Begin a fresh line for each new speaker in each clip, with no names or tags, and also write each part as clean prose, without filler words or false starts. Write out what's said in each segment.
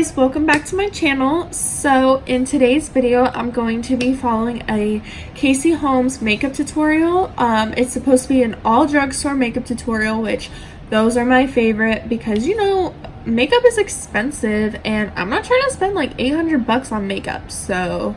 guys, welcome back to my channel. So in today's video I'm going to be following a Casey Holmes makeup tutorial. It's supposed to be an all drugstore makeup tutorial, which those are my favorite because, you know, makeup is expensive and I'm not trying to spend like 800 bucks on makeup. So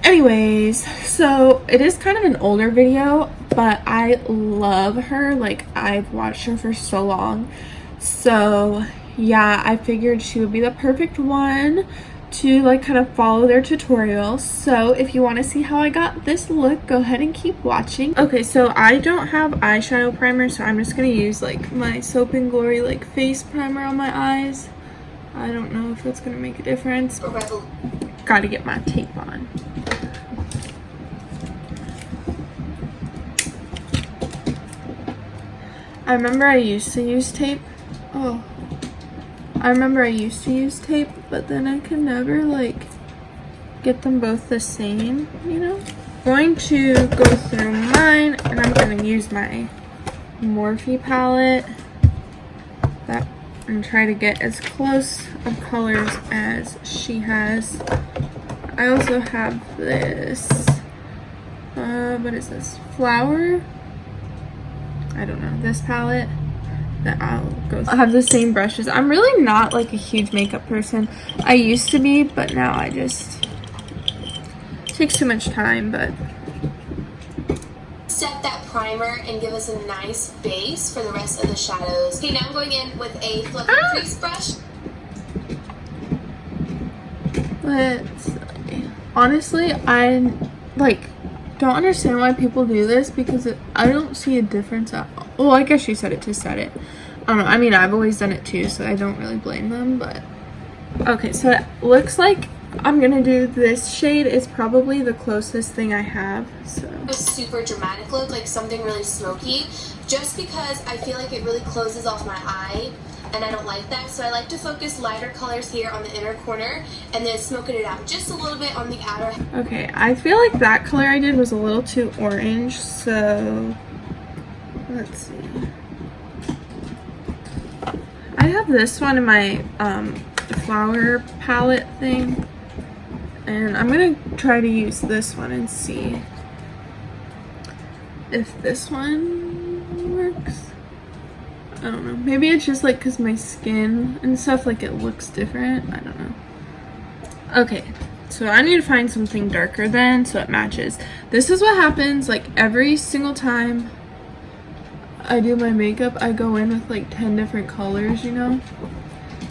anyways, so it is kind of an older video, but I love her. Like, I've watched her for so long. So yeah, I figured she would be the perfect one to like kind of follow their tutorial. So if you want to see how I got this look, go ahead and keep watching. Okay, so I don't have eyeshadow primer, so I'm just gonna use like my Soap and Glory like face primer on my eyes. I don't know if that's gonna make a difference. Gotta get my tape on. I remember I used to use tape. But then I can never like get them both the same, you know? I'm going to go through mine and I'm going to use my Morphe palette and try to get as close of colors as she has. I also have this, what is this? Flower? I don't know, this palette that I'll have the same brushes. I'm really not like a huge makeup person. I used to be, but now I just, it takes too much time. But
set that primer and give us a nice base for the rest of the shadows. Okay, now I'm going in with a fluffy crease brush.
Let's see. Honestly, I like don't understand why people do this because I don't see a difference at all. Well, I guess you said it to set it. I don't know. I mean, I've always done it too, so I don't really blame them, but okay, so it looks like I'm gonna do this shade. It's probably the closest thing I have. So
a super dramatic look, like something really smoky, just because I feel like it really closes off my eye and I don't like that. So I like to focus lighter colors here on the inner corner and then smoking it out just a little bit on the outer.
Okay, I feel like that color I did was a little too orange, so let's see. I have this one in my flower palette thing, and I'm gonna try to use this one and see if this one works. I don't know, maybe it's just like because my skin and stuff, like it looks different. I don't know. Okay, so I need to find something darker then so it matches. This is what happens like every single time I do my makeup. I go in with like 10 different colors, you know,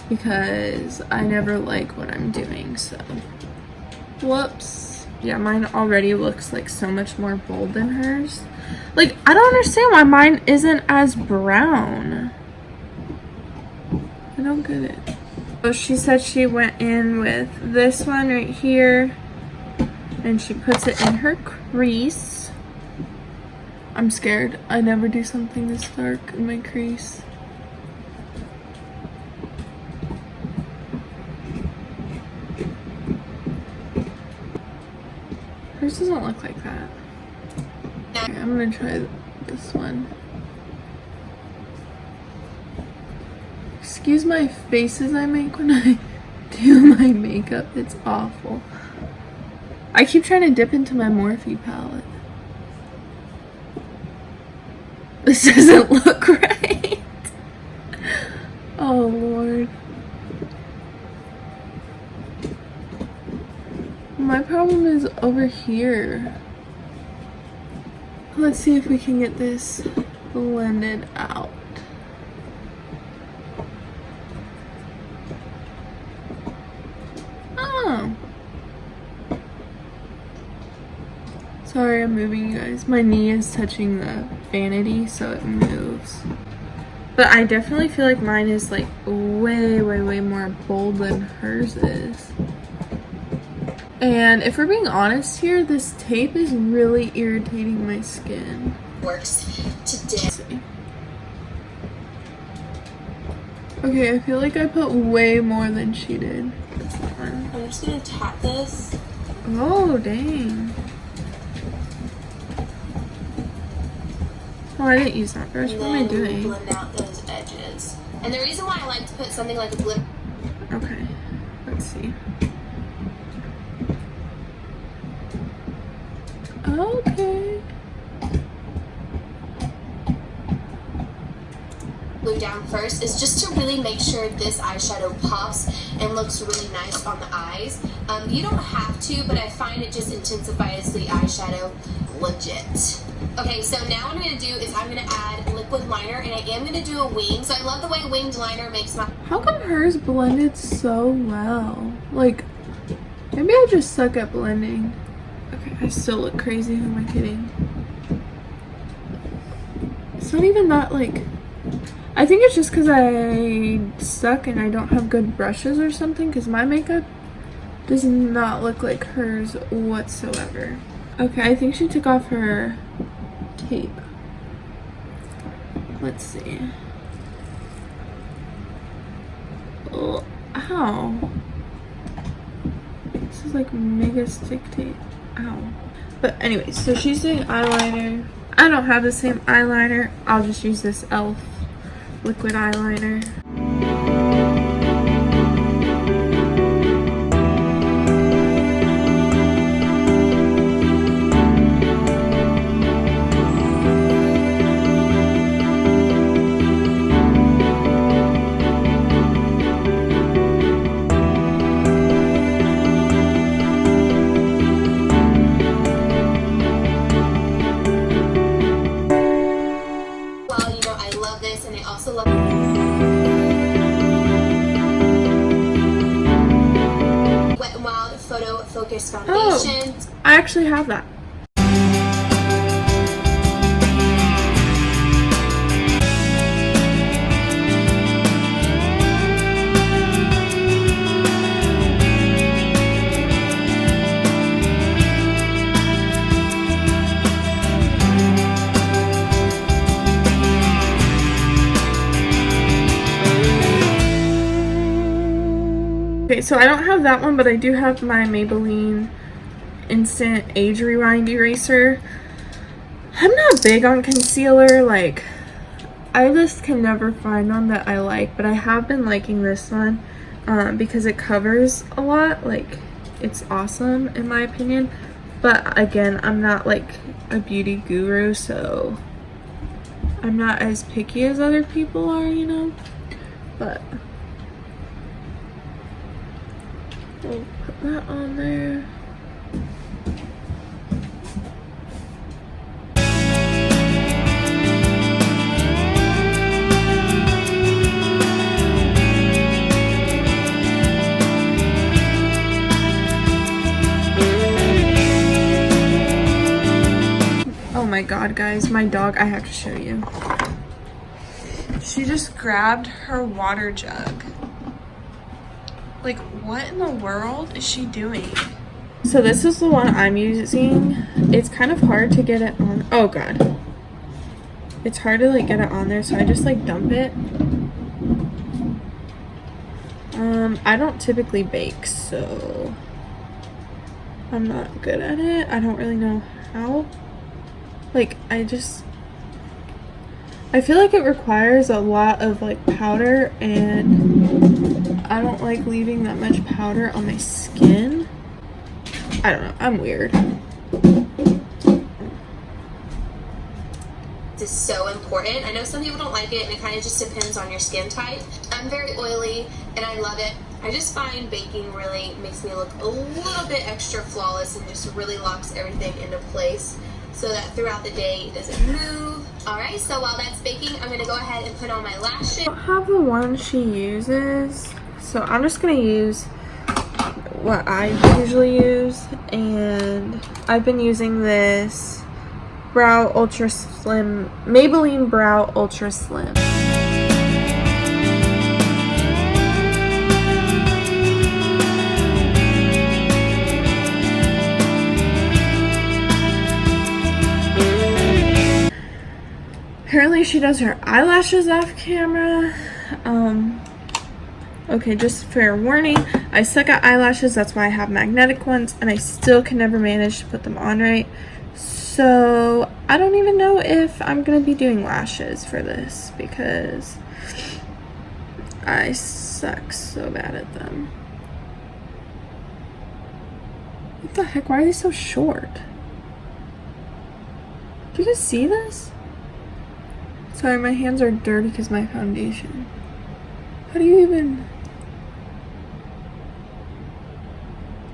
because I never like what I'm doing. So whoops. Yeah, mine already looks like so much more bold than hers. Like, I don't understand why mine isn't as brown. I don't get it. So she said she went in with this one right here and she puts it in her crease. I'm scared. I never do something this dark in my crease. Hers doesn't look like that. Okay, I'm gonna try this one. Excuse my faces I make when I do my makeup. It's awful. I keep trying to dip into my Morphe palette. This doesn't look right. Oh Lord. My problem is over here. Let's see if we can get this blended out. Oh. Sorry, I'm moving, you guys. My knee is touching the vanity, so it moves. But I definitely feel like mine is like way more bold than hers is. And if we're being honest here, this tape is really irritating my skin.
Works today.
Okay, I feel like I put way more than she did.
I'm just gonna tap this.
Oh, dang. Oh, I didn't use that brush. What am I doing?
Blend out those edges. And the reason why I like to put something like a blip.
Okay. see. Okay.
Glue down first is just to really make sure this eyeshadow pops and looks really nice on the eyes. You don't have to, but I find it just intensifies the eyeshadow legit. Okay, so now what I'm going to do is I'm going to add liquid liner, and I am going to do a wing. So I love the way winged liner makes my...
How come hers blended so well? Like, maybe I just suck at blending. Okay, I still look crazy. Who am I kidding? It's not even that, like... I think it's just because I suck and I don't have good brushes or something, because my makeup does not look like hers whatsoever. Okay, I think she took off her tape. Let's see. Oh, ow. This is like mega stick tape. Ow. But anyway, so she's doing eyeliner. I don't have the same eyeliner. I'll just use this e.l.f. liquid eyeliner.
Wet n Wild Photo Focus Foundation.
Oh, I actually have that. Okay, so I don't have that one, but I do have my Maybelline Instant Age Rewind Eraser. I'm not big on concealer, like, I just can never find one that I like, but I have been liking this one because it covers a lot. Like, it's awesome in my opinion, but again, I'm not like a beauty guru, so I'm not as picky as other people are, you know, but we'll put that on there. Oh my god, guys, my dog, I have to show you. She just grabbed her water jug. Like, what in the world is she doing? So this is the one I'm using. It's kind of hard to get it on. Oh god. It's hard to like get it on there, so I just like dump it. I don't typically bake, so I'm not good at it. I don't really know how. Like, I feel like it requires a lot of like powder, and I don't like leaving that much powder on my skin. I don't know, I'm weird.
This is so important. I know some people don't like it, and it kind of just depends on your skin type. I'm very oily, and I love it. I just find baking really makes me look a little bit extra flawless and just really locks everything into place, so that throughout the day it doesn't move. Alright, so while that's baking, I'm going to go ahead and put on my lashes.
I don't have the one she uses, so I'm just going to use what I usually use, and I've been using this Brow Ultra Slim, Maybelline Brow Ultra Slim. Apparently she does her eyelashes off camera. Okay, just fair warning, I suck at eyelashes, that's why I have magnetic ones, and I still can never manage to put them on right. So I don't even know if I'm gonna be doing lashes for this, because I suck so bad at them. What the heck? Why are they so short? Do you guys see this? Sorry, my hands are dirty because my foundation. How do you even...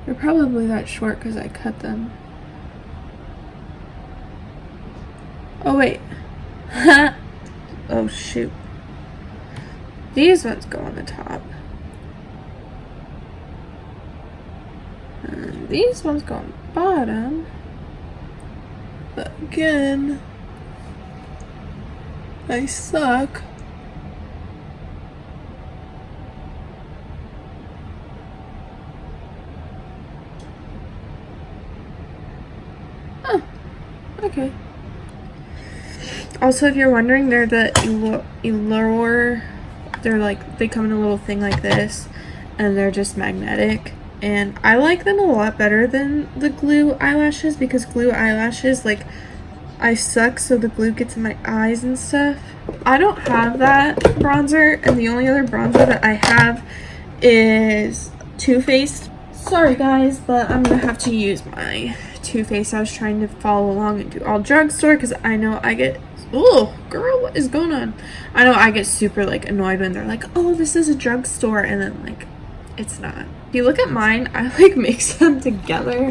They're probably that short because I cut them. Oh, wait. Oh, shoot. These ones go on the top. And these ones go on the bottom. But again, I suck. Oh, okay. Also, if you're wondering, they're the Elure. They're like, they come in a little thing like this, and they're just magnetic. And I like them a lot better than the glue eyelashes, because glue eyelashes, like, I suck, so the glue gets in my eyes and stuff. I don't have that bronzer, and the only other bronzer that I have is Too Faced. Sorry guys, but I'm gonna have to use my Too Faced. I was trying to follow along and do all drugstore, because I know I get... Oh, girl, what is going on? I know I get super, like, annoyed when they're like, oh, this is a drugstore, and then, like, it's not. If you look at mine, I, like, mix them together.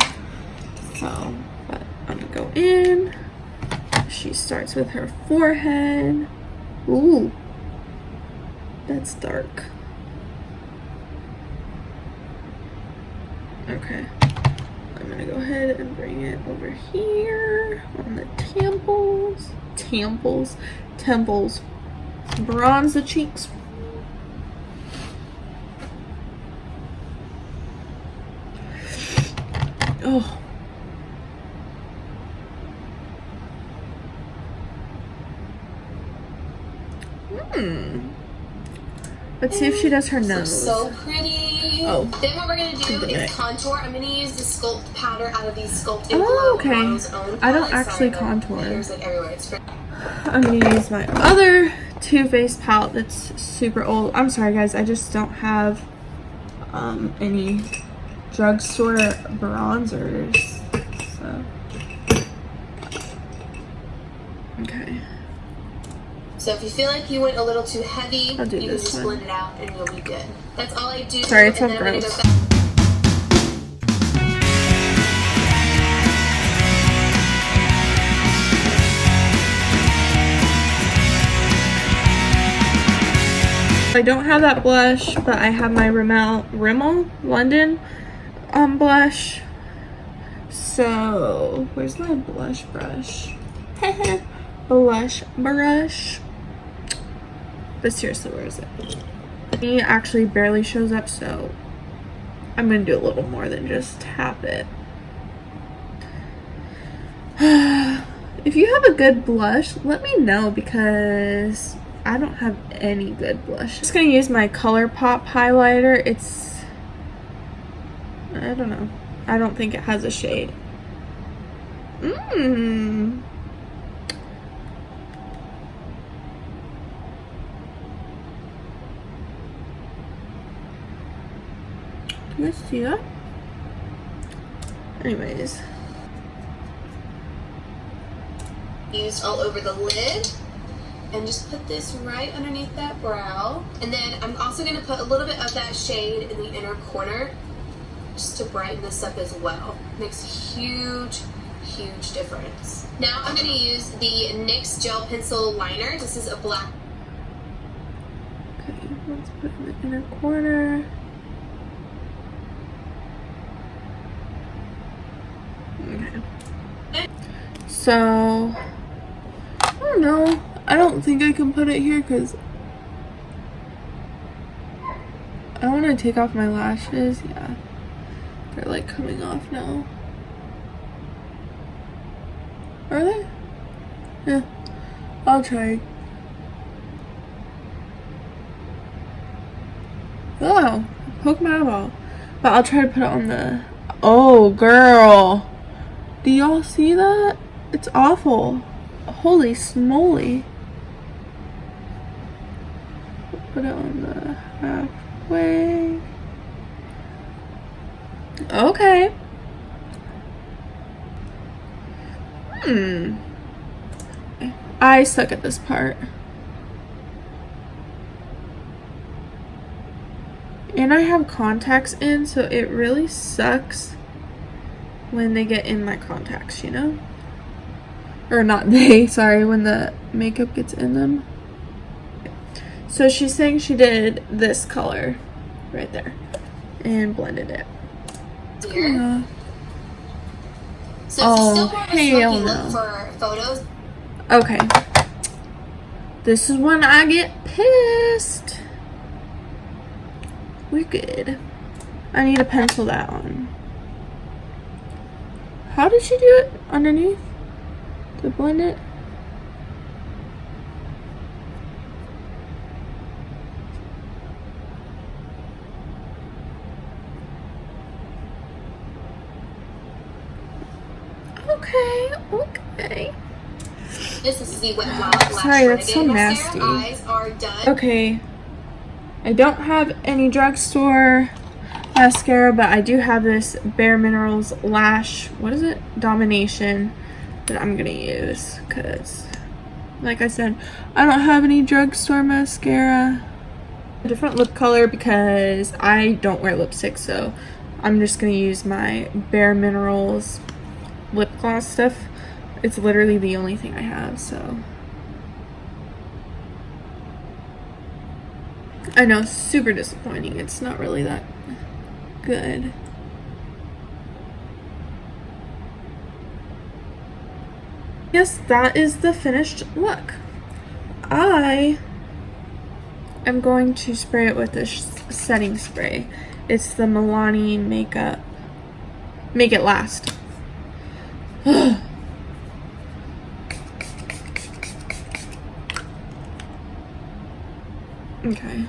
So, but I'm gonna go in. She starts with her forehead. Ooh, that's dark. Okay. I'm gonna go ahead and bring it over here on the temples. Temples. Bronze the cheeks. Oh. Let's see if she does her nose.
So pretty.
Oh.
Then what we're gonna do is contour. I'm gonna use the Sculpt powder out of these Sculpt.
Oh, okay. I don't actually contour. I'm gonna use my other Too Faced palette that's super old. I'm sorry guys, I just don't have any drugstore bronzers. So okay.
So if you feel like you went a little too heavy, you can just blend it out and you'll be good. That's all I do.
Sorry, it's so gross. I don't have that blush, but I have my Rimmel London blush. So, where's my blush brush? Blush brush. But seriously, where is it? It actually barely shows up, so I'm gonna do a little more than just tap it. If you have a good blush, let me know, because I don't have any good blush. I'm just gonna use my ColourPop highlighter. It's, I don't know. I don't think it has a shade. Do you guys see that? Anyways.
Used all over the lid. And just put this right underneath that brow. And then I'm also going to put a little bit of that shade in the inner corner just to brighten this up as well. Makes a huge difference. Now I'm going to use the NYX Gel Pencil Liner. This is a black.
Okay, let's put it in the inner corner. Okay. So, I don't know. I don't think I can put it here because I want to take off my lashes. Yeah, they're like coming off now. Are they? Yeah, I'll try. Oh, poke my eyeball. But I'll try to put it on the... Oh, girl. Do y'all see that? It's awful. Holy smoly. Put it on the halfway. Okay. I suck at this part. And I have contacts in, so it really sucks when they get in my contacts, you know? Or not they, sorry, when the makeup gets in them. So she's saying she did this color right there and blended it.
Here. So if you still want a smoky look for photos.
Okay. This is when I get pissed. We're good. I need to pencil that on. How did she do it underneath? To blend it? Okay.
This is the Wet n Wild Lash
Sorry, that's so
mascara.
nasty.
Eyes are done.
Okay. I don't have any drugstore mascara, but I do have this Bare Minerals Lash, what is it? Domination that I'm gonna use because, like I said, I don't have any drugstore mascara. A different lip color because I don't wear lipstick, so I'm just gonna use my Bare Minerals lip gloss stuff. It's literally the only thing I have, so. I know, super disappointing. It's not really that good. Yes, that is the finished look. I am going to spray it with this setting spray. It's the Milani Makeup Make It Last. Okay.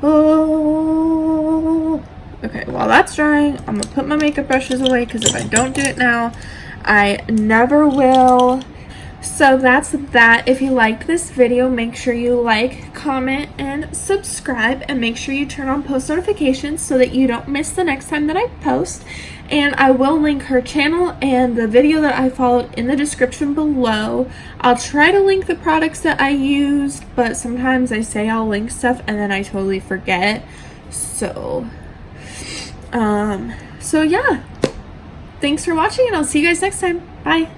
Oh. Okay, while that's drying, I'm gonna put my makeup brushes away because if I don't do it now, I never will. So that's that. If you liked this video, make sure you like, comment, and subscribe, and make sure you turn on post notifications so that you don't miss the next time that I post. And I will link her channel and the video that I followed in the description below. I'll try to link the products that I used, but sometimes I say I'll link stuff and then I totally forget. So yeah. Thanks for watching, and I'll see you guys next time. Bye.